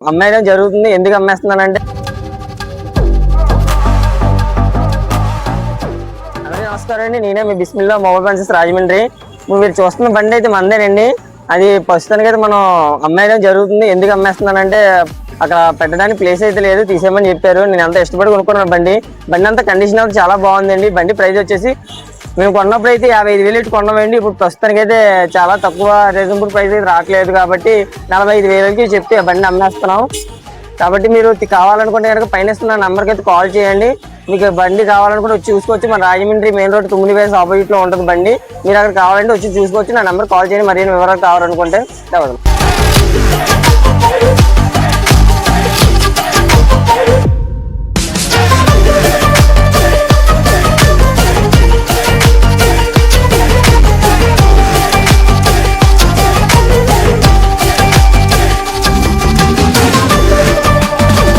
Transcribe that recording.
అమ్మేయడం జరుగుతుంది. ఎందుకు అమ్మేస్తున్నానంటే అందరికీ నమస్కారం అండి. నేనే మీ బిస్మిల్లా మొబైల్ ఫెన్సెస్ రాజమండ్రి. మీరు చూస్తున్న బండి అయితే మందేనండి. అది ప్రస్తుతానికి అయితే మనం అమ్మేయడం జరుగుతుంది. ఎందుకు అమ్మేస్తున్నానంటే అక్కడ పెట్టడానికి ప్లేస్ అయితే లేదు, తీసేయమని చెప్పారు. నేను అంత ఇష్టపడి కొనుక్కున్నాను బండి అంతా కండిషన్ అయితే చాలా బాగుందండి. బండి ప్రైస్ వచ్చేసి మేము కొన్నప్పుడు అయితే 55,000 ఇటు కొన్నామండి. ఇప్పుడు ప్రస్తుతానికి అయితే చాలా తక్కువ రీజనబుల్ ప్రైస్ అయితే రావట్లేదు కాబట్టి 45,000కి చెప్తే బండి అమ్మేస్తున్నాం. కాబట్టి మీరు కావాలనుకుంటే కనుక పైన ఇస్తున్న నెంబర్కి అయితే కాల్ చేయండి. మీకు బండి కావాలనుకుంటే వచ్చి చూసుకోవచ్చు. మన రాజమండ్రి మెయిన్ రోడ్ 9 వేస్ ఆపోజిట్లో ఉంటుంది బండి. మీరు అక్కడ కావాలంటే వచ్చి చూసుకోవచ్చు. నా నెంబర్ కాల్ చేయండి. మరి వివరాలు కావాలనుకుంటే.